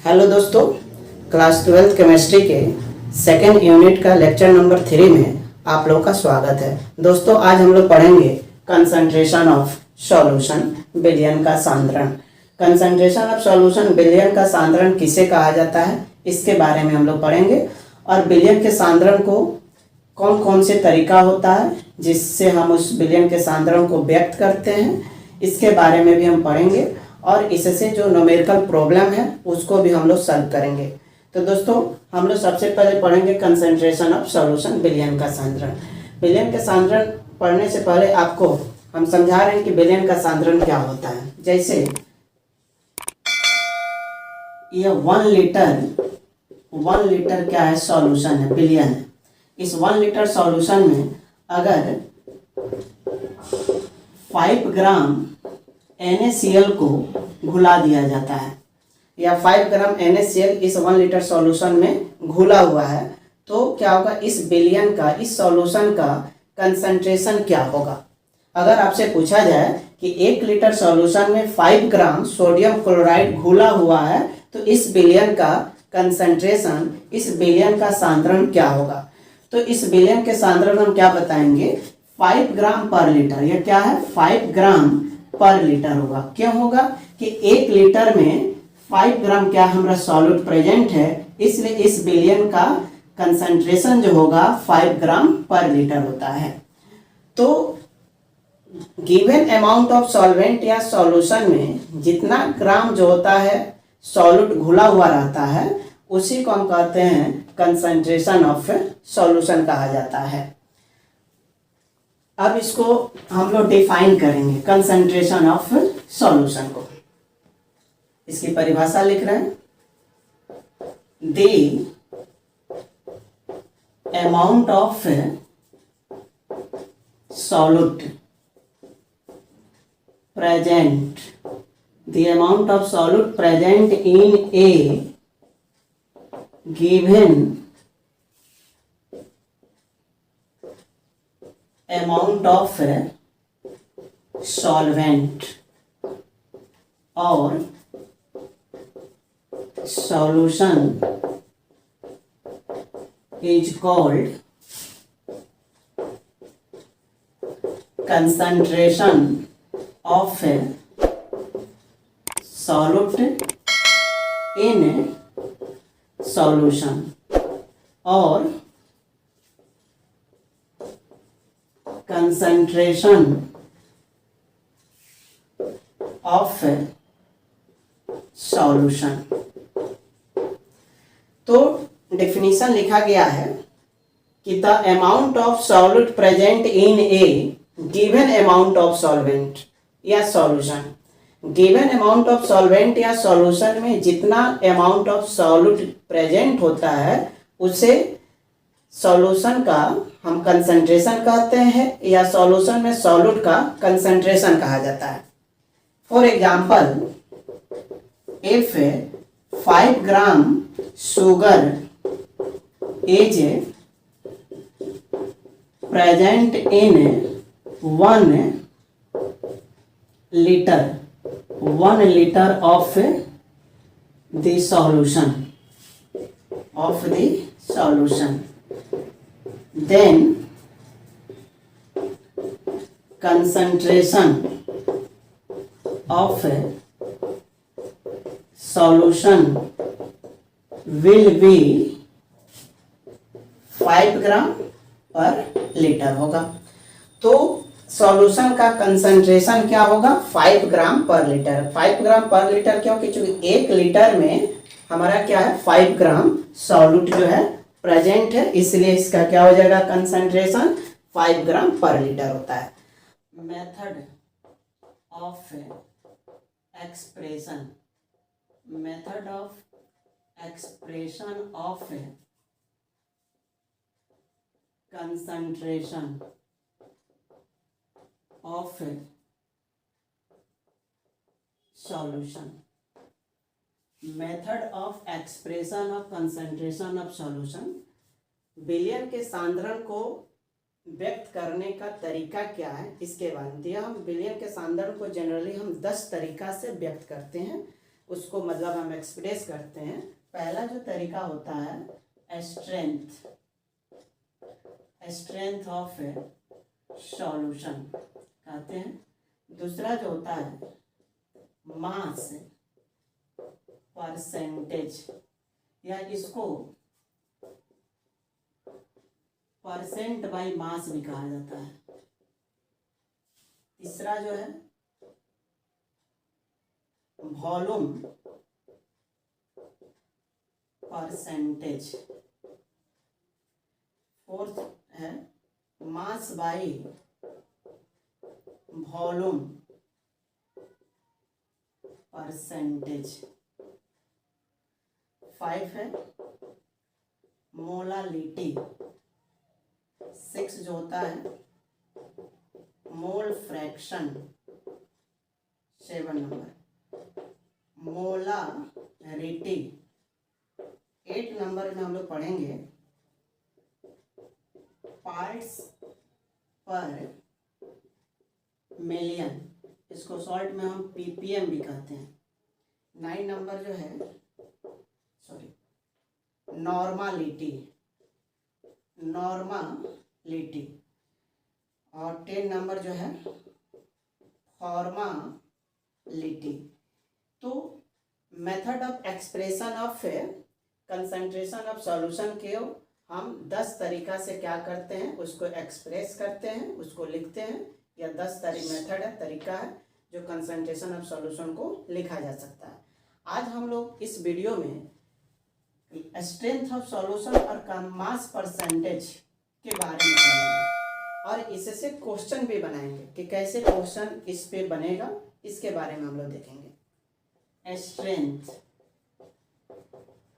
Hello दोस्तों, class 12th chemistry के second unit का लेक्चर नंबर 3 में आप लोग का स्वागत है। दोस्तों आज हम लोग पढ़ेंगे कंसंट्रेशन ऑफ सॉल्यूशन, विलयन का सांद्रण। कंसंट्रेशन ऑफ सॉल्यूशन, विलयन का सांद्रण किसे कहा जाता है, इसके बारे में हम लोग पढ़ेंगे। और विलयन के सांद्रण को कौन कौन से तरीका होता है जिससे हम उस विलयन के सांद्रण को व्यक्त करते हैं, इसके बारे में भी हम पढ़ेंगे। और इससे जो न्यूमेरिकल प्रॉब्लम है उसको भी हम लोग सॉल्व करेंगे। तो दोस्तों हम लोग सबसे पहले पढ़ेंगे कंसंट्रेशन ऑफ सॉल्यूशन, विलयन का सांद्रण। विलयन के सांद्रण पढ़ने से पहले आपको हम समझा रहे हैं कि विलयन का सांद्रण क्या होता है। जैसे ये 1 लीटर क्या है, सॉल्यूशन है, विलयन है। इस 1 लीटर सॉल्यूशन में अगर 5 ग्राम NaCl को घुला दिया जाता है या 5 ग्राम NaCl इस 1 लीटर सॉल्यूशन में घुला हुआ है, तो क्या होगा, इस विलयन का, इस सॉल्यूशन का कंसंट्रेशन क्या होगा। अगर आपसे पूछा जाए कि 1 लीटर सॉल्यूशन में 5 ग्राम सोडियम क्लोराइड घुला हुआ है तो इस विलयन का कंसंट्रेशन, इस विलयन का सांद्रण क्या होगा, तो इस विलयन के सांद्रण हम क्या बताएंगे, 5 ग्राम पर लीटर। यह क्या है, 5 ग्राम पर लीटर होगा। क्यों होगा कि 1 लीटर में 5 ग्राम क्या हमारा सॉल्यूट प्रेजेंट है, इसलिए इस विलयन का कंसंट्रेशन जो होगा 5 ग्राम पर लीटर होता है। तो गिवन अमाउंट ऑफ सॉल्वेंट या सॉल्यूशन में जितना ग्राम जो होता है सॉल्यूट घुला हुआ रहता है उसी को हम कहते हैं कंसंट्रेशन ऑफ सॉल्यूशन कहा जाता है। अब इसको हम लोग डिफाइन करेंगे, कंसंट्रेशन ऑफ सॉल्यूशन को। इसकी परिभाषा लिख रहे हैं, the amount of solute present, the amount of solute present in a given amount of solvent or solution is called concentration of solute in solution or concentration of solution। तो definition लिखा गया है कि the amount of solute present in a given amount of solvent या solution. Given amount of solvent या solution में जितना amount of solute present होता है उसे सॉल्यूशन का हम कंसंट्रेशन कहते हैं या सॉल्यूशन में सॉल्यूट का कंसंट्रेशन कहा जाता है। For example, if 5 gram sugar is present in 1 litre of the solution, then concentration of solution will be 5 ग्राम पर लीटर होगा। तो सॉल्यूशन का कंसंट्रेशन क्या होगा, 5 ग्राम पर लीटर। 5 ग्राम पर लीटर क्यों, क्योंकि 1 लीटर में हमारा क्या है, 5 ग्राम सॉल्यूट जो है प्रेजेंट है, इसलिए इसका क्या हो जाएगा, कंसंट्रेशन 5 ग्राम पर लीटर होता है। Method of expression, method of expression of concentration of solution, method of expression of concentration of solution. विलयन के सांद्रण को व्यक्त करने का तरीका क्या है इसके बारे में दिया। हम विलयन के सांद्रण को जनरली हम 10 तरीका से व्यक्त करते हैं। उसको मतलब हम एक्सप्रेस करते हैं। पहला जो तरीका होता है स्ट्रेंथ ऑफ सॉल्यूशन कहते हैं। दूसरा जो होता है मास परसेंटेज, या इसको परसेंट बाई मास भी कहा जाता है। तीसरा जो है वॉल्यूम परसेंटेज। फोर्थ है मास बाई वॉल्यूम परसेंटेज। 5 है मोलालिटी। 6 जो होता है mole fraction. 7 number molarity. 8 number में हम लोग पढ़ेंगे पार्ट्स पर मिलियन, इसको शॉर्ट में हम ppm भी कहते हैं। 9 नंबर जो है नॉर्मालिटी और 10 नंबर जो है फॉर्मालिटी। तो method of expression of concentration of solution के हम 10 तरीका से क्या करते हैं, उसको एक्सप्रेस करते हैं, उसको लिखते हैं। या 10 मेथड है, तरीका है जो कंसंट्रेशन ऑफ सॉल्यूशन को लिखा जा सकता है। आज हम लोग इस वीडियो में स्ट्रेंथ ऑफ सॉल्यूशन और मास परसेंटेज के बारे में पढ़ेंगे और इससे क्वेश्चन भी बनाएंगे कि कैसे क्वेश्चन इस पे बनेगा, इसके बारे में हम लोग देखेंगे। Strength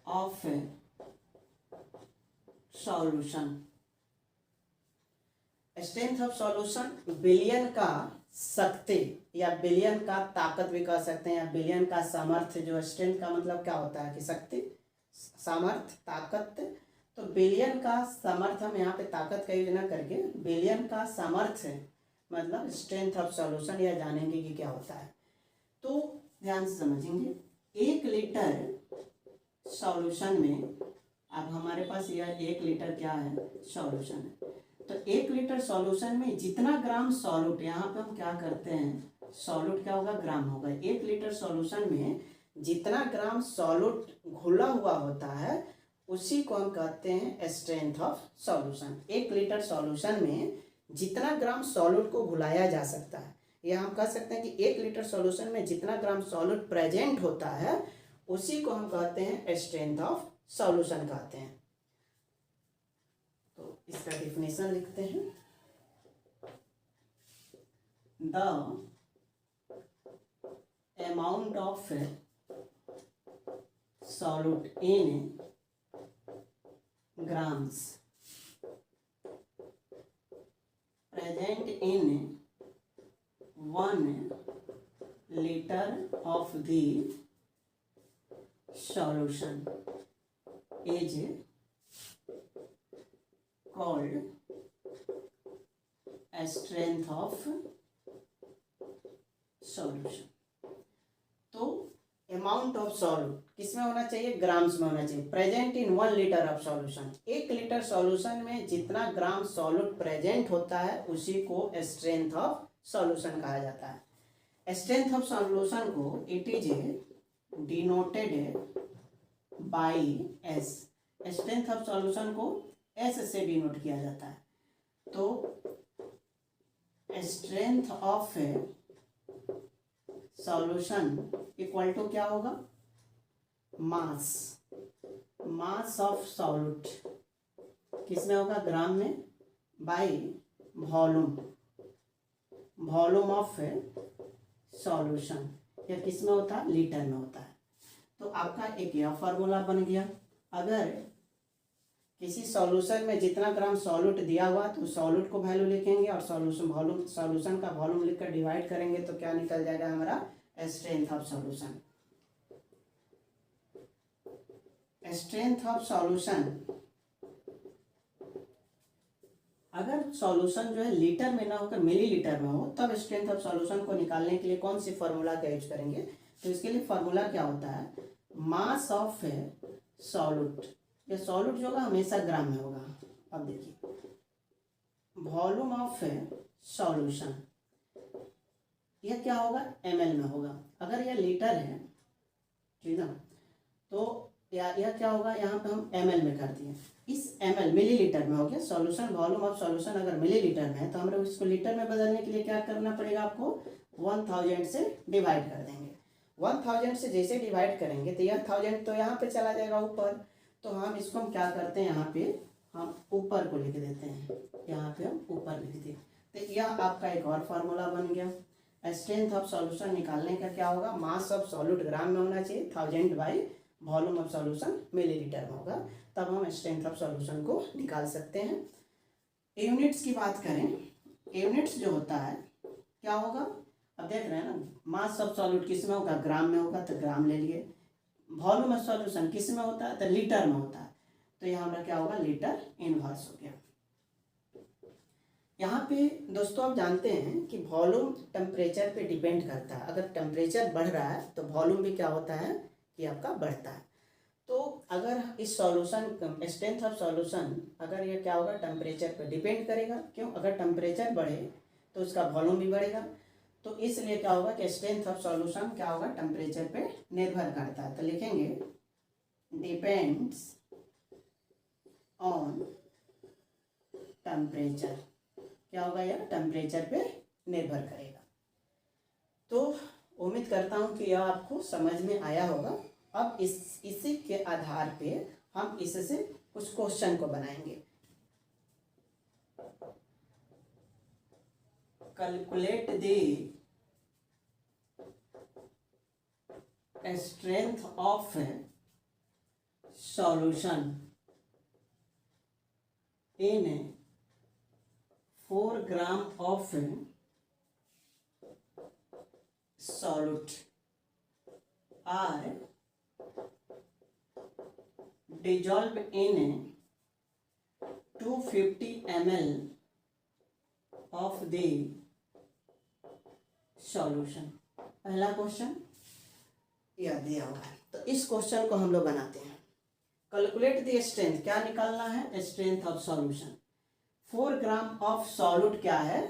of solution, strength of solution billion का शक्ति या बिलियन का ताकत भी कह सकते हैं, या बिलियन का सामर्थ्य। जो स्ट्रेंथ का मतलब क्या होता है कि शक्ति, सामर्थ्य, ताकत। तो बिलियन का सामर्थ्य हम यहाँ पे ताकत का यूज ना करके बिलियन का सामर्थ्य मतलब स्ट्रेंथ ऑफ सॉल्यूशन या जानेंगे कि क्या होता है। तो ध्यान से समझेंगे। 1 लीटर सॉल्यूशन में, अब हमारे पास यह 1 लीटर क्या है, सॉल्यूशन है। तो 1 लीटर सॉल्यूशन में जितना ग्राम सॉल्यूट, यहाँ पे हम क्या करते हैं, सॉल्यूट क्या होगा, ग्राम होगा। 1 लीटर सॉल्यूशन में जितना ग्राम सॉल्यूट घुला हुआ होता है उसी को हम कहते हैं strength of solution. 1 litre solution में जितना ग्राम सॉल्यूट को घुलाया जा सकता है, या हम कह सकते हैं कि 1 लीटर सॉल्यूशन में जितना ग्राम सॉल्यूट प्रेजेंट होता है उसी को हम कहते हैं स्ट्रेंथ ऑफ सॉल्यूशन कहते हैं। तो इसका डिफिनेशन लिखते हैं। The amount of solute in grams present in 1 liter of the solution is called strength of solution। तो अमाउंट ऑफ सॉल्यूट किसमें होना चाहिए, ग्राम्स में होना चाहिए। Present in 1 litre of solution, 1 litre solution में जितना ग्राम सॉल्यूट प्रेजेंट होता है उसी को स्ट्रेंथ ऑफ सॉल्यूशन कहा जाता है। स्ट्रेंथ ऑफ सॉल्यूशन को it is denoted by S. Strength of solution को एस से डिनोट किया जाता है। तो strength of solution equal to क्या होगा, मास ऑफ सॉल्यूट किसमें होगा, ग्राम में, बाई वॉल्यूम ऑफ सॉल्यूशन, या किसमें होता है, लीटर में होता है। तो आपका एक यह फार्मूला बन गया। अगर किसी सॉल्यूशन में जितना ग्राम सॉल्यूट दिया हुआ तो सॉल्यूट को वैल्यू लिखेंगे और सॉल्यूशन का वॉल्यूम लिखकर डिवाइड करेंगे तो क्या निकल जाएगा हमारा, strength of solution. Strength of solution, अगर सॉल्यूशन जो है लीटर में ना होकर मिलीलीटर में हो तब स्ट्रेंथ ऑफ सॉल्यूशन को निकालने के लिए कौन सी फॉर्मूला का यूज करेंगे, तो इसके लिए फार्मूला क्या होता है, मास ऑफ सॉल्यूट, ये सॉल्यूट जो होगा हमेशा ग्राम में होगा। अब देखिए वॉल्यूम ऑफ सॉल्यूशन, यह क्या होगा, ml में होगा। अगर यह लीटर है, ठीक है, तो यह क्या होगा, यहाँ पे हम ml में कर दिए, इस ml मिलीलीटर में हो गया। सॉल्यूशन वॉल्यूम ऑफ सॉल्यूशन अगर मिलीलीटर में है तो हम लोग इसको लीटर में बदलने के लिए क्या करना पड़ेगा, आपको 1000 से डिवाइड कर देंगे। 1000 से जैसे डिवाइड करेंगे तो यह 1000 तो यहाँ पे चला जाएगा ऊपर, तो हम इसको हम क्या करते हैं, यहाँ पे हम ऊपर को लिख देते हैं, यहाँ पे हम ऊपर लिख दिए। तो यह आपका एक और फार्मूला बन गया। स्ट्रेंथ ऑफ सॉल्यूशन निकालने का क्या होगा, मास ऑफ सॉल्यूट ग्राम में होना चाहिए, 1000 by volume of solution millilitre में होगा, तब हम स्ट्रेंथ ऑफ सॉल्यूशन को निकाल सकते हैं। यूनिट्स की बात करें, यूनिट्स जो होता है क्या होगा, अब देख रहे हैं ना, मास ऑफ सॉल्यूट किस में होगा, ग्राम में होगा, तो ग्राम ले लिए। वॉल्यूम ऑफ सॉल्यूशन किस में होता है, तो लीटर में होता है, तो यहाँ पर क्या होगा, लीटर इनवर्स हो गया। यहाँ पे दोस्तों आप जानते हैं कि वॉल्यूम टेम्परेचर पे डिपेंड करता है। अगर टेम्परेचर बढ़ रहा है तो वॉल्यूम भी क्या होता है कि आपका बढ़ता है। तो अगर इस सॉल्यूशन स्ट्रेंथ ऑफ सॉल्यूशन अगर ये क्या होगा, टेम्परेचर पे डिपेंड करेगा। क्यों, अगर टेम्परेचर बढ़े तो उसका वॉल्यूम भी बढ़ेगा। तो इसलिए क्या होगा कि स्ट्रेंथ ऑफ सॉल्यूशन क्या होगा, टेम्परेचर पे निर्भर करता है। तो लिखेंगे डिपेंड्स ऑन टेम्परेचर, क्या होगा, यह टेम्परेचर पे निर्भर करेगा। तो उम्मीद करता हूँ कि यह आपको समझ में आया होगा। अब इसी के आधार पे हम इससे कुछ क्वेश्चन को बनाएंगे। Calculate the strength of solution in 4 gram of solute are dissolved in 250 ml of the solution। पहला क्वेश्चन यह दिया हुआ है, तो इस क्वेश्चन को हम लोग बनाते हैं। कैलकुलेट द स्ट्रेंथ, क्या निकालना है, strength of solution. 4 gram of solute क्या है,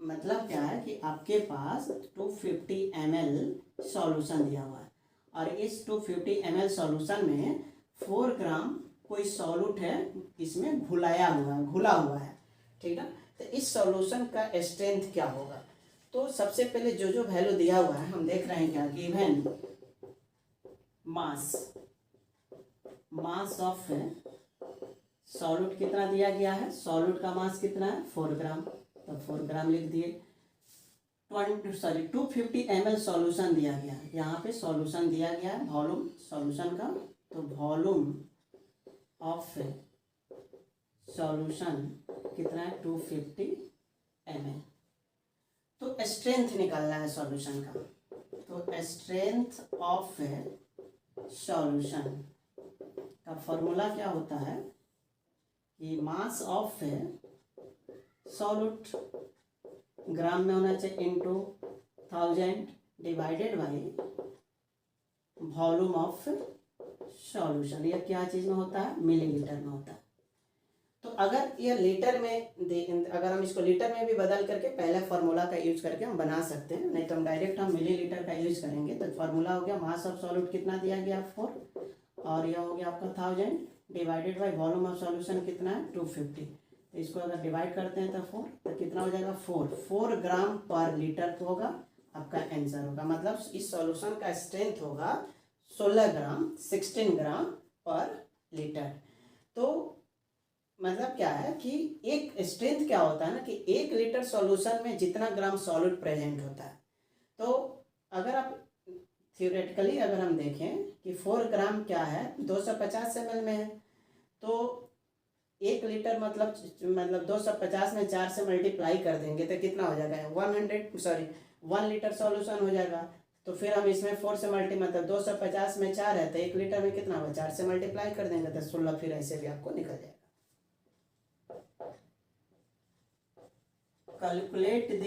मतलब क्या है कि आपके पास 250 ml सॉल्यूशन दिया हुआ है और इस 250 ml सॉल्यूशन में 4 ग्राम कोई सॉल्यूट है, इसमें घुला हुआ है, ठीक है। तो इस सॉल्यूशन का स्ट्रेंथ क्या होगा, तो सबसे पहले जो वैल्यू दिया हुआ है हम देख रहे हैं क्या, गिवन मास ऑफ सॉल्यूट कितना दिया गया है, सॉल्यूट का मास कितना है, 4 ग्राम, तो 4 ग्राम लिख दिए। 250 ml सॉल्यूशन दिया गया है, यहाँ पे सॉल्यूशन दिया गया है वॉल्यूम सॉल्यूशन का, तो वॉल्यूम ऑफ सॉल्यूशन कितना है, 250 ml। तो स्ट्रेंथ निकालना है सॉल्यूशन का, तो स्ट्रेंथ ऑफ सॉल्यूशन का फॉर्मूला क्या होता है कि मास ऑफ सॉल्यूट ग्राम में होना चाहिए into 1000 divided by volume of solution. यह क्या चीज़ में होता है, मिलीलीटर में होता है। तो अगर यह लीटर में अगर हम इसको लीटर में भी बदल करके पहले फार्मूला का यूज करके हम बना सकते हैं, नहीं तो हम डायरेक्ट हम मिलीलीटर का यूज करेंगे। तो फार्मूला हो गया मास ऑफ सॉल्यूट कितना दिया गया 4 और यह हो गया आपका 1000 divided by volume of solution कितना है 250। तो इसको अगर डिवाइड करते हैं तो 4, तो कितना हो जाएगा 4 ग्राम पर लीटर होगा आपका आंसर होगा। मतलब इस सॉल्यूशन का स्ट्रेंथ होगा 16 ग्राम पर लीटर। तो मतलब क्या है कि एक स्ट्रेंथ क्या होता है ना कि 1 लीटर सॉल्यूशन में जितना ग्राम सॉल्यूट प्रेजेंट होता है। तो अगर आप थियोरेटिकली अगर हम देखें कि 4 ग्राम क्या है 250 ml में है, तो 1 लीटर मतलब 250 में 4 से मल्टीप्लाई कर देंगे तो कितना हो जाएगा 1 लीटर सॉल्यूशन हो जाएगा। तो फिर हम इसमें 4 से मतलब 250 में 4 है तो 1 लीटर में कितना होगा 4 से मल्टीप्लाई कर देंगे तो 16, फिर ऐसे भी आपको निकल जाएगा। Calculate the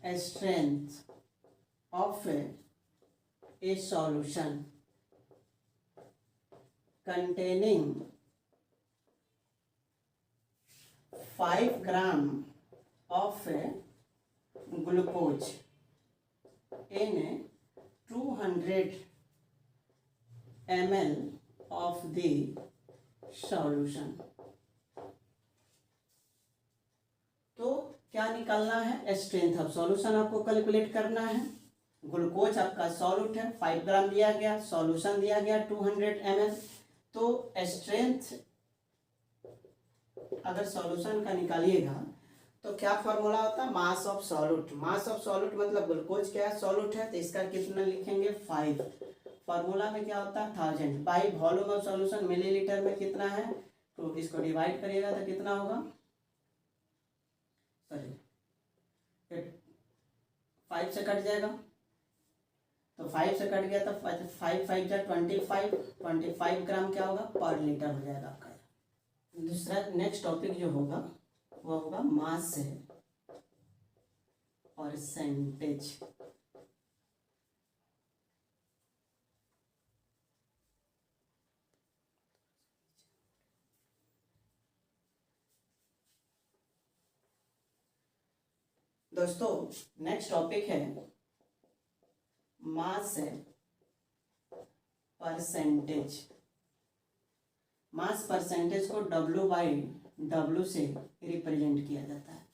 strength of a solution containing 5 gram of glucose in 200 ml of the solution। तो क्या निकालना है? स्ट्रेंथ ऑफ सॉल्यूशन आपको कैलकुलेट करना है। ग्लूकोज आपका सॉल्यूट है, 5 ग्राम दिया गया, सॉल्यूशन दिया गया 200 ml। तो स्ट्रेंथ अगर सॉल्यूशन का निकालिएगा तो क्या फॉर्मूला होता है? Mass of solute. Mass of solute मतलब ग्लूकोज क्या है? सॉल्यूट है, तो इसका कितना लिखेंगे? 5। फॉर्मूला में क्या होता है? 1000 by volume of solution millilitre में कितना है? तो इसको डिवाइड करिएगा तो कितना होगा? सॉरी 5 से कट जाएगा, तो 5 से कट गया तो 5 5 जा 25 ग्राम क्या होगा? पर लीटर हो जाएगा आपका। दूसरा नेक्स्ट टॉपिक जो होगा वो होगा मास है परसेंटेज। दोस्तों नेक्स्ट टॉपिक है मास है परसेंटेज। मास परसेंटेज को W/W से रिप्रेजेंट किया जाता है।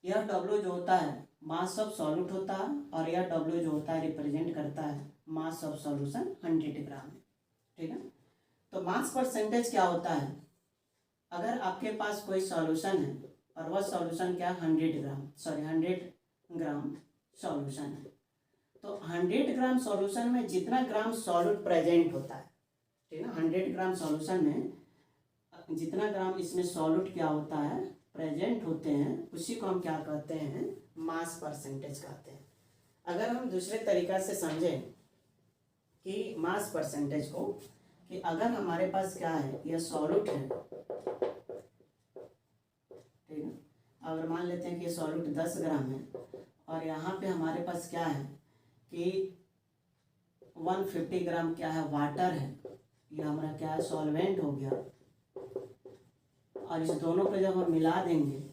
यह W जो होता है मास ऑफ सॉल्यूट होता है, और यह W जो होता है रिप्रेजेंट करता है मास ऑफ सॉल्यूशन 100 ग्राम है। ठीक है, तो मास परसेंटेज क्या होता है? अगर आपके पास कोई सॉल्यूशन है और वह सॉल्यूशन क्या? 100 ग्राम सॉल्यूशन है, तो 100 ग्राम सॉल्यूशन में जितना ग्राम सॉल्यूट प्रेजेंट होता है, ठीक है ना, 100 ग्राम सॉल्यूशन में जितना ग्राम इसमें सॉल्यूट क्या होता है? प्रेजेंट होते हैं, उसी को हम क्या कहते हैं? मास परसेंटेज कहते हैं। अगर हम दूसरे तरीका से समझें कि मास परसेंटेज को, कि अगर हमारे पास क्या है? यह सॉल्यूट है, ठीक है, अगर मान लेते हैं कि ये सॉल्यूट 10 ग्राम है, और यहाँ पे हमारे पास क्या है कि 150 ग्राम क्या है? वाटर है। ये हमारा क्या है? सॉल्वेंट हो गया। और इस दोनों को जब हम मिला देंगे,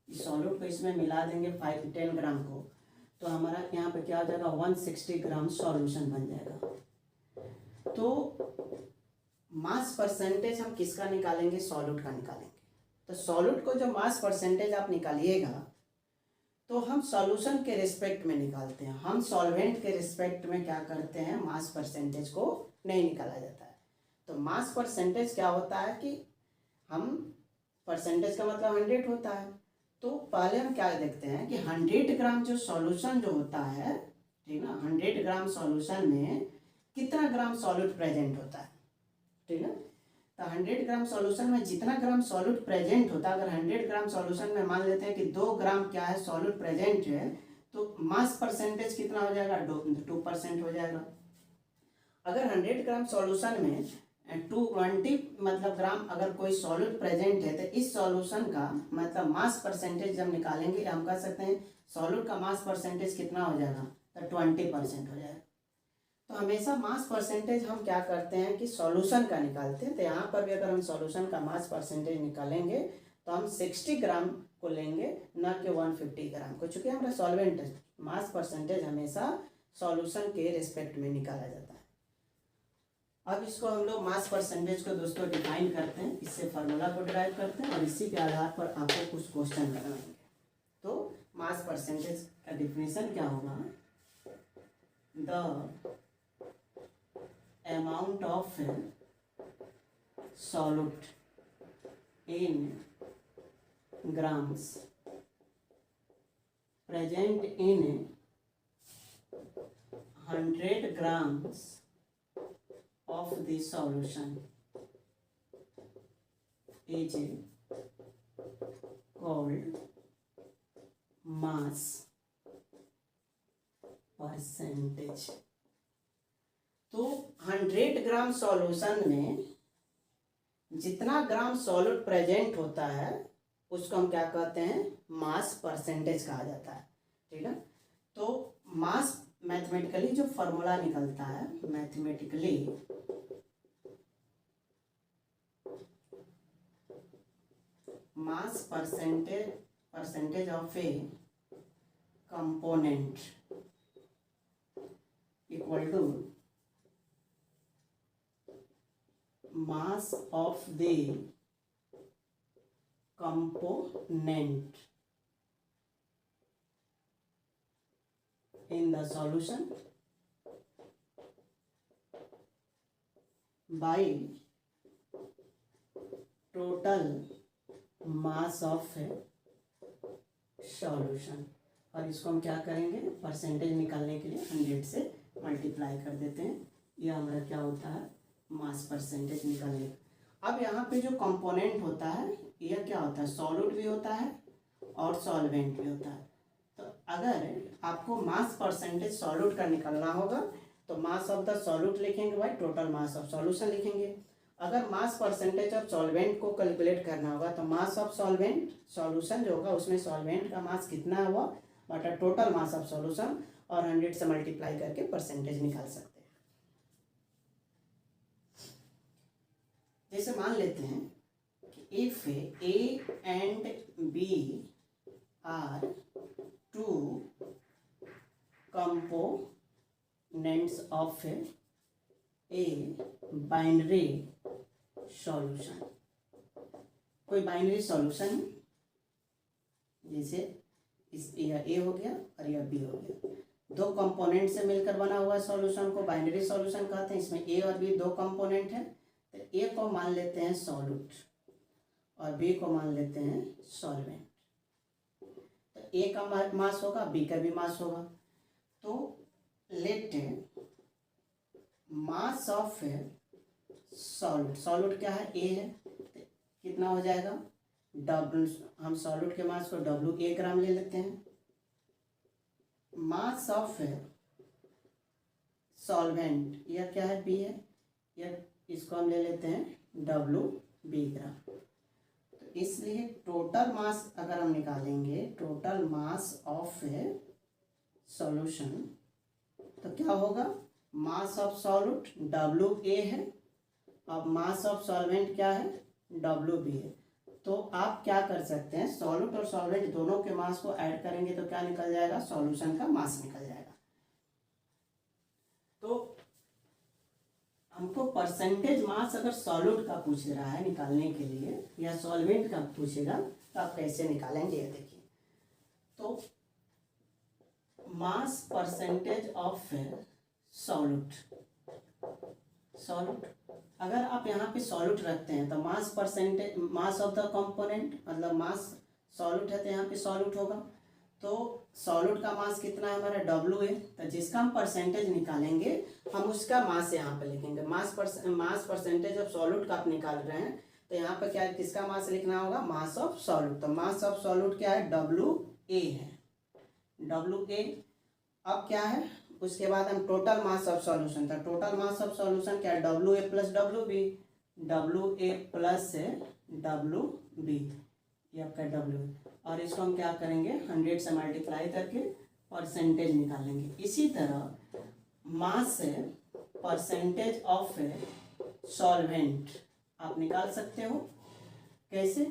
इस सॉल्यूट को इसमें मिला देंगे 5-10 ग्राम को, तो हमारा यहाँ पे क्या हो जाएगा? 160 ग्राम सॉल्यूशन बन जाएगा। तो मास परसेंटेज हम किसका निकालेंगे? सॉल्यूट का निकालेंगे। तो सॉल्यूट को जो मास परसेंटेज आप निकालिएगा तो हम सॉल्यूशन के रिस्पेक्ट में निकालते हैं। हम सॉल्वेंट के रिस्पेक्ट में क्या करते हैं? मास परसेंटेज को नहीं निकाला जाता है। तो मास परसेंटेज क्या होता है कि हम परसेंटेज का मतलब 100 होता है। तो पहले हम क्या देखते हैं कि 100 ग्राम जो सॉल्यूशन जो होता है, ठीक ना, 100 ग्राम सॉल्यूशन में कितना ग्राम सॉल्यूट प्रेजेंट होता है, ठीक है। तो 100 ग्राम सॉल्यूशन में जितना ग्राम सॉल्यूट प्रेजेंट होता है, अगर 100 ग्राम सॉल्यूशन में मान लेते हैं कि 2 ग्राम क्या है? सॉल्यूट प्रेजेंट है, तो मास परसेंटेज कितना हो जाएगा? 2% हो जाएगा। अगर 100 ग्राम सॉल्यूशन में 220 मतलब ग्राम अगर कोई सॉल्यूट प्रेजेंट है, तो इस सॉल्यूशन का मतलब मास परसेंटेज जब निकालेंगे, हम कह सकते हैं सॉल्यूट का मास परसेंटेज कितना हो जाएगा? तो 20% हो जाएगा। तो हमेशा मास परसेंटेज हम क्या करते हैं कि सॉल्यूशन का निकालते हैं। तो यहाँ पर भी अगर हम सॉल्यूशन का मास परसेंटेज निकालेंगे तो हम 60 ग्राम को लेंगे, न कि 150 ग्राम को, चूँकि हमारा सॉल्वेंट है। मास परसेंटेज हमेशा सॉल्यूशन के रिस्पेक्ट में निकाला जाता है। अब इसको हम लोग मास परसेंटेज को दोस्तों डिफाइन करते हैं, इससे फार्मूला को डिराइव करते हैं, और इसी के आधार पर आपको कुछ क्वेश्चन बनाएंगे। तो मास परसेंटेज का डिफिनेशन क्या होगा? The amount of solute in grams present in 100 grams of the solution is called mass percentage। तो 100 ग्राम सॉल्यूशन में जितना ग्राम सॉल्यूट प्रेजेंट होता है उसको हम क्या कहते हैं? मास परसेंटेज कहा जाता है। ठीक है। तो मास मैथमेटिकली जो फॉर्मूला निकलता है, mathematically mass percentage of a component equal to mass of the component in the solution by total mass of solution। और इसको हम क्या करेंगे, परसेंटेज निकालने के लिए 100 से मल्टीप्लाई कर देते हैं। यह हमारा क्या होता है, मास परसेंटेज निकालने। अब यहाँ पे जो कंपोनेंट होता है यह क्या होता है, सॉल्यूट भी होता है और सॉल्वेंट भी होता है। तो अगर आपको मास परसेंटेज सॉल्यूट का निकालना होगा तो मास ऑफ द सॉल्यूट लिखेंगे भाई, टोटल मास ऑफ सॉल्यूशन लिखेंगे। अगर मास परसेंटेज ऑफ सॉल्वेंट को कैलकुलेट करना होगा तो मास ऑफ सॉल्वेंट सॉल्यूशन जो होगा उसमें सॉल्वेंट का मास कितना हुआ बटा टोटल मास ऑफ सॉल्यूशन, और 100 से मल्टीप्लाई करके परसेंटेज निकाल सकते हैं। जैसे मान लेते हैं कि if A and B are two components of a binary solution. कोई बाइनरी सॉल्यूशन जैसे यह ए हो गया और यह बी हो गया, दो कंपोनेंट से मिलकर बना हुआ सॉल्यूशन को बाइनरी सॉल्यूशन कहते हैं। इसमें ए और बी दो कंपोनेंट है, तो ए को मान लेते हैं सॉल्यूट और बी को मान लेते हैं सॉल्वेंट। तो ए का मास होगा, बी का भी मास होगा। तो लेट मास ऑफ सॉल्यूट क्या है, ए है, तो कितना हो जाएगा डब्ल्यू, हम सॉल्यूट के मास को डब्ल्यू ए ग्राम ले लेते हैं। मास ऑफ सॉल्वेंट यह क्या है, बी है, यह इसको हम ले लेते हैं डब्ल्यू बी ग्राम। तो इसलिए टोटल मास अगर हम निकालेंगे, टोटल मास ऑफ सॉल्यूशन, तो क्या होगा, mass of solute W A है, अब मास ऑफ सॉल्वेंट क्या है, डब्ल्यू बी है। तो आप क्या कर सकते हैं, सॉल्यूट और सॉल्वेंट दोनों के मास को ऐड करेंगे तो क्या निकल जाएगा, सॉल्यूशन का मास निकल जाएगा। तो हमको परसेंटेज मास अगर सॉल्यूट का पूछ रहा है निकालने के लिए या सॉल्वेंट का पूछेगा तो आप कैसे निकालेंगे, ये देखिए। तो मास परसेंटेज ऑफ सॉल्यूट, अगर आप यहाँ पे सॉल्यूट रखते हैं तो mass percentage, mass of the component मतलब मास सॉल्यूट है तो यहाँ पे सॉल्यूट होगा। तो सॉल्यूट का मास कितना है हमारा, डब्ल्यू है, तो जिसका हम परसेंटेज निकालेंगे हम उसका मास यहाँ पे लिखेंगे। मास परसेंटेज ऑफ सॉल्यूट का आप निकाल रहे हैं तो यहाँ पे क्या है, किसका मास लिखना होगा, मास ऑफ सॉल्यूट। तो मास ऑफ सॉल्यूट क्या है, डब्ल्यू ए है, डब्ल्यू ए। अब क्या है, उसके बाद हम टोटल मास ऑफ सॉल्यूशन, तो टोटल मास ऑफ सॉल्यूशन क्या है, W A plus W B, W A plus W B, ये आपका डब्ल्यू। और इसको हम क्या करेंगे, 100 से मल्टीप्लाई करके परसेंटेज निकालेंगे। इसी तरह मास परसेंटेज ऑफ सॉल्वेंट आप निकाल सकते हो। कैसे,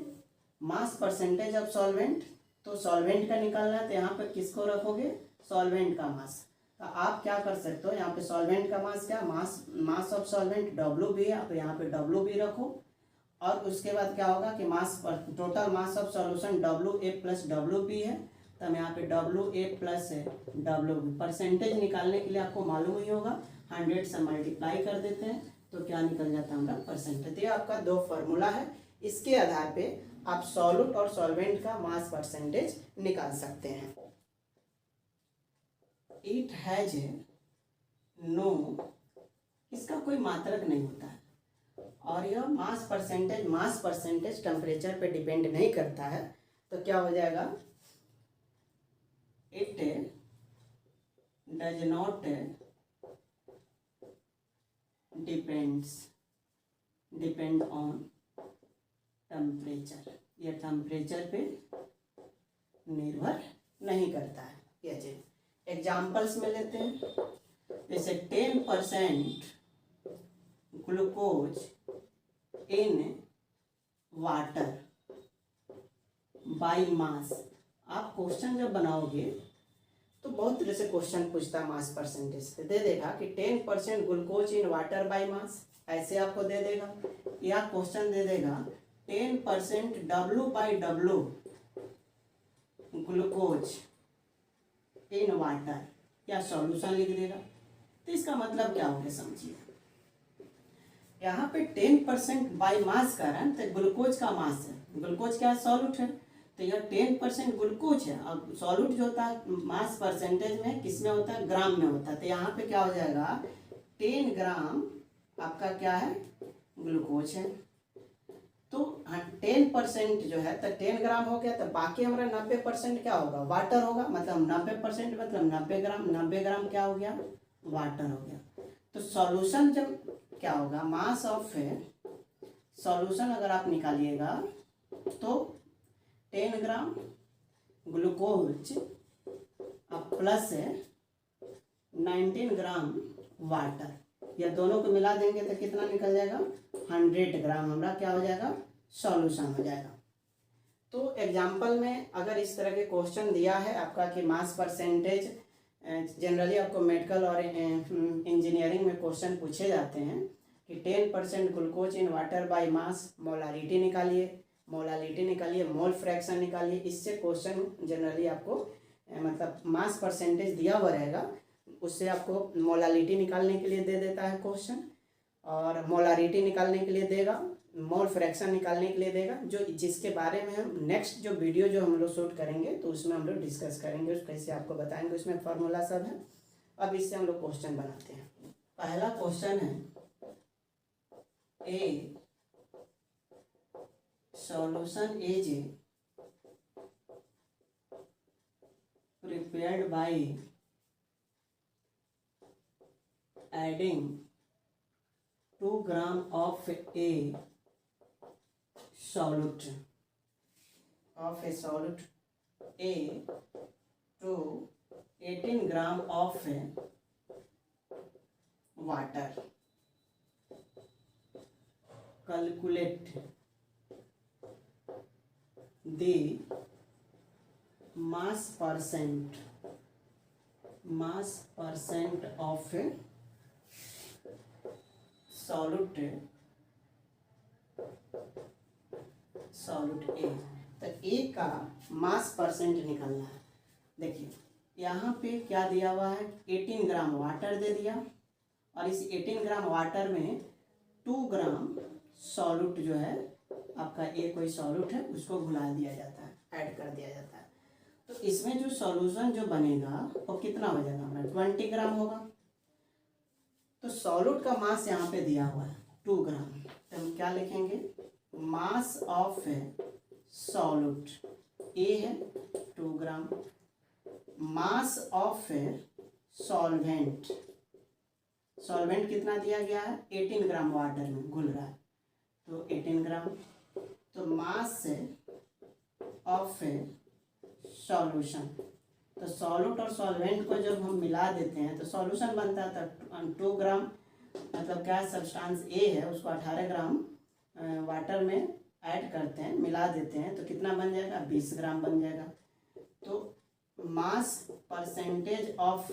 मास परसेंटेज ऑफ सॉल्वेंट, तो सॉल्वेंट का निकालना है तो यहाँ पे किसको रखोगे, सॉल्वेंट का मास। तो आप क्या कर सकते हो, यहाँ पे सॉल्वेंट का मास क्या, mass of solvent W B है, आप यहाँ पे डब्ल्यू बी रखो। और उसके बाद क्या होगा कि मास पर total mass of solution W A plus W B है, तो हम यहाँ पे W A plus W B. Percentage निकालने के लिए आपको मालूम ही होगा, 100 से मल्टीप्लाई कर देते हैं तो क्या निकल जाता है हमारा परसेंटेज। ये आपका दो फार्मूला है, इसके आधार पे आप सॉल्यूट और सॉल्वेंट का मास परसेंटेज निकाल सकते हैं। इट हैज नो, इसका कोई मात्रक नहीं होता है, और यह मास परसेंटेज टेम्परेचर पे डिपेंड नहीं करता है। तो क्या हो जाएगा, it does not depend on temperature, यह टेम्परेचर पे निर्भर नहीं करता है। यह चीज एग्जाम्पल्स में लेते हैं, जैसे 10% glucose in water by mass. आप क्वेश्चन जब बनाओगे तो बहुत तरह से क्वेश्चन पूछता है मास परसेंटेज पे, दे देगा कि 10% glucose in water by mass, ऐसे आपको दे देगा, या क्वेश्चन दे देगा 10% W by W glucose in water, या सॉल्यूशन लिख देगा। तो इसका मतलब क्या हो गया समझिए, यहाँ पे 10% बाई मास का है तो ग्लूकोज का मास है, ग्लूकोज क्या है, सॉल्यूट है, तो यह 10% ग्लूकोज है। अब सॉल्यूट जो होता है मास परसेंटेज में किस में होता है, ग्राम में होता है, तो यहाँ पे क्या हो जाएगा 10 ग्राम आपका क्या है, ग्लूकोज है। तो 10% जो है तो 10 ग्राम हो गया, तो बाकी हमारा 90% क्या होगा, वाटर होगा, मतलब 90% मतलब 90 ग्राम, 90 ग्राम क्या हो गया, वाटर हो गया। तो सॉल्यूशन जब क्या होगा, मास ऑफ सॉल्यूशन अगर आप निकालिएगा तो 10 gram glucose plus 19 gram water, या दोनों को मिला देंगे तो कितना निकल जाएगा, 100 ग्राम हमारा क्या हो जाएगा, सॉल्यूशन हो जाएगा। तो एग्जाम्पल में अगर इस तरह के क्वेश्चन दिया है आपका कि मास परसेंटेज, जनरली आपको मेडिकल और इंजीनियरिंग में क्वेश्चन पूछे जाते हैं कि 10% glucose in water by mass, molarity निकालिए, मोलारिटी निकालिए, मोल फ्रैक्शन निकालिए, इससे क्वेश्चन जनरली आपको मतलब मास परसेंटेज दिया हुआ रहेगा, उससे आपको मोलारिटी निकालने के लिए दे देता है क्वेश्चन, और मोलारिटी निकालने के लिए देगा, मोल फ्रैक्शन निकालने के लिए देगा, जो जिसके बारे में हम नेक्स्ट जो वीडियो जो हम लोग शूट करेंगे तो उसमें हम लोग डिस्कस करेंगे, उस कैसे आपको बताएंगे, उसमें फार्मूला सब है। अब इससे हम लोग क्वेश्चन बनाते हैं। पहला क्वेश्चन है, ए solution is prepared by adding 2 gram of a solute A to 18 gram of water. Calculate the mass percent of solute A। तो A का मास परसेंट निकलना है। देखिए यहाँ पे क्या दिया हुआ है, 18 ग्राम वाटर दे दिया, और इस 18 ग्राम वाटर में 2 ग्राम सॉल्यूट जो है आपका A कोई सॉल्यूट है उसको घुला दिया जाता है, ऐड कर दिया जाता है। तो इसमें जो सॉल्यूशन जो बनेगा वो कितना हो जाएगा हमारा, 20 ग्राम होगा। तो सॉल्यूट का मास यहाँ पे दिया हुआ है 2 ग्राम, तो हम क्या लिखेंगे, मास ऑफ सॉल्यूट ए है 2 ग्राम, मास ऑफ सॉल्वेंट, सॉल्वेंट कितना दिया गया है, 18 ग्राम वाटर में घुल रहा है, तो 18 ग्राम। तो मास ऑफ सॉल्यूशन, तो सॉल्यूट और सॉल्वेंट को जब हम मिला देते हैं तो सॉल्यूशन बनता है, तो 2 ग्राम मतलब क्या सब्सटेंस ए है उसको 18 ग्राम वाटर में ऐड करते हैं, मिला देते हैं, तो कितना बन जाएगा, 20 ग्राम बन जाएगा। तो मास परसेंटेज ऑफ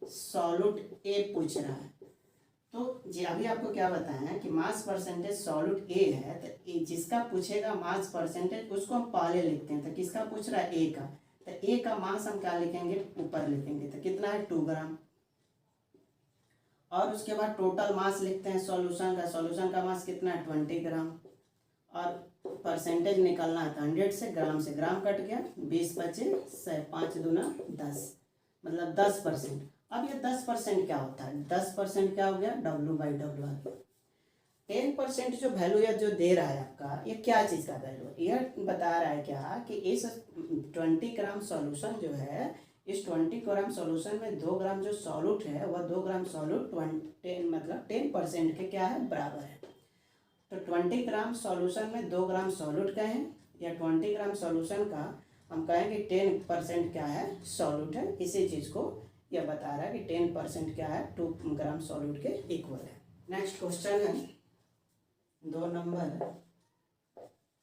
सॉल्यूट ए पूछ रहा है, तो जी अभी आपको क्या बताया कि मास परसेंटेज सॉल्यूट ए है, तो जिसका पूछेगा मास परसेंटेज उसको हम पहले लिखते हैं, तो किसका पूछ रहा है, ए का, तो ए का मास हम क्या लिखेंगे, ऊपर लिखेंगे, तो कितना है 2 ग्राम, और उसके बाद टोटल मास लिखते हैं सॉल्यूशन का, सॉल्यूशन का मास कितना है 20 ग्राम, और परसेंटेज निकालना है तो 100 से ग्राम कट गया, 20 बचे 5 दूना 10, मतलब 10%। अब ये 10% क्या होता है, 10% क्या हो गया, W बाई डब्ल्यू आ गया। 10% जो वैल्यू है जो दे रहा है आपका, ये क्या चीज़ का वैल्यू है, यह बता रहा है क्या कि इस 20 ग्राम सॉल्यूशन जो है, इस 20 ग्राम सॉल्यूशन में 2 ग्राम जो सॉल्यूट है वह 2 ग्राम सॉल्यूट 10 मतलब 10% के क्या है, बराबर है। तो 20 ग्राम सॉल्यूशन में 2 ग्राम सॉल्यूट का है, या 20 ग्राम सॉल्यूशन का हम कहेंगे 10% क्या है, सॉल्यूट है। इसी चीज़ को यह बता रहा है कि 10% क्या है, 2 ग्राम सॉल्यूट के इक्वल है। नेक्स्ट क्वेश्चन है 2 number,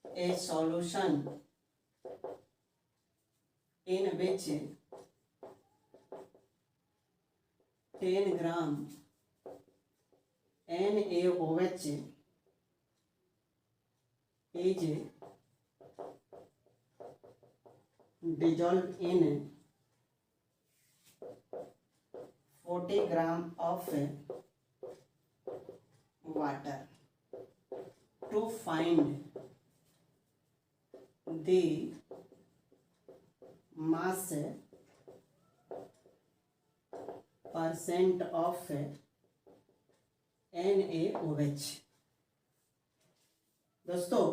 A solution in which 10 gram NaOH is dissolved in 40 gram of water. To find the mass percent of NaOH। दोस्तों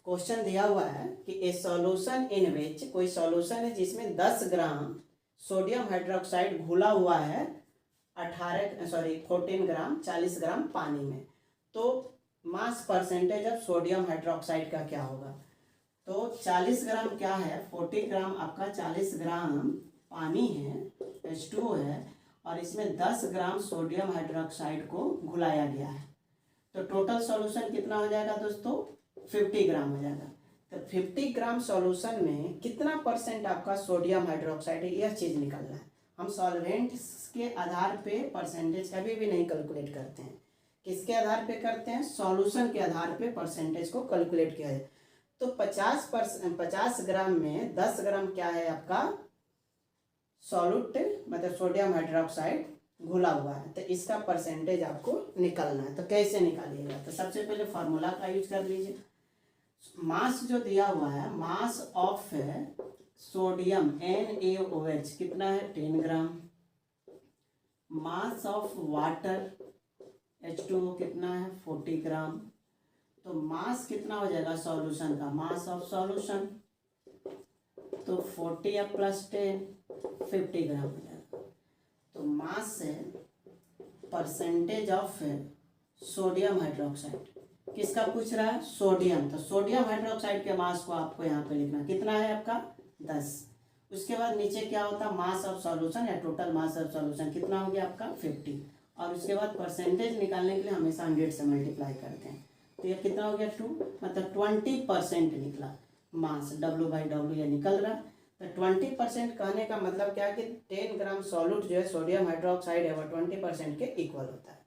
क्वेश्चन दिया हुआ है कि ए सॉल्यूशन इन विच, कोई सॉल्यूशन है जिसमें 10 ग्राम सोडियम हाइड्रोक्साइड घुला हुआ है 14 ग्राम 40 ग्राम पानी में, तो मास परसेंटेज ऑफ सोडियम हाइड्रोक्साइड का क्या होगा। तो 40 ग्राम क्या है, 40 ग्राम आपका 40 ग्राम पानी है, H2O है, और इसमें 10 ग्राम सोडियम हाइड्रोक्साइड को घुलाया गया है। तो टोटल सॉल्यूशन कितना हो जाएगा दोस्तों, 50 ग्राम हो जाएगा। तो 50 ग्राम सॉल्यूशन में कितना परसेंट आपका सोडियम हाइड्रोक्साइड है, यह चीज़ निकलना है। हम सॉल्वेंट के आधार पे परसेंटेज कभी भी नहीं कैलकुलेट करते हैं। किसके आधार पे करते हैं, सॉल्यूशन के आधार पे परसेंटेज को कैलकुलेट किया है। तो 50 ग्राम में 10 ग्राम क्या है आपका सॉल्यूट, मतलब सोडियम हाइड्रोक्साइड घुला हुआ है, तो इसका परसेंटेज आपको निकालना है। तो कैसे निकालिएगा, तो सबसे पहले फार्मूला का यूज कर लीजिए। मास जो दिया हुआ है, मास ऑफ सोडियम NaOH कितना है, 10 ग्राम। मास ऑफ वाटर H2O कितना है, 40 ग्राम। तो मास कितना हो जाएगा सॉल्यूशन का, मास ऑफ सॉल्यूशन, तो 40 प्लस 10 50 ग्राम हो जाएगा। तो मास से परसेंटेज ऑफ सोडियम हाइड्रोक्साइड, किसका पूछ रहा है, सोडियम। तो सोडियम हाइड्रोक्साइड के मास को आपको यहाँ पे लिखना, कितना है आपका 10। उसके बाद नीचे क्या होता है, मास ऑफ सॉल्यूशन या टोटल मास ऑफ सॉल्यूशन कितना हो गया आपका 50। और उसके बाद परसेंटेज निकालने के लिए हमेशा 100 से मल्टीप्लाई करते हैं। तो ये कितना हो गया 2, मतलब 20% निकला मास, W/W ये निकल रहा है। तो 20% कहने का मतलब क्या है कि 10 ग्राम सॉल्यूट जो है सोडियम हाइड्रोक्साइड है वो 20% के इक्वल होता है।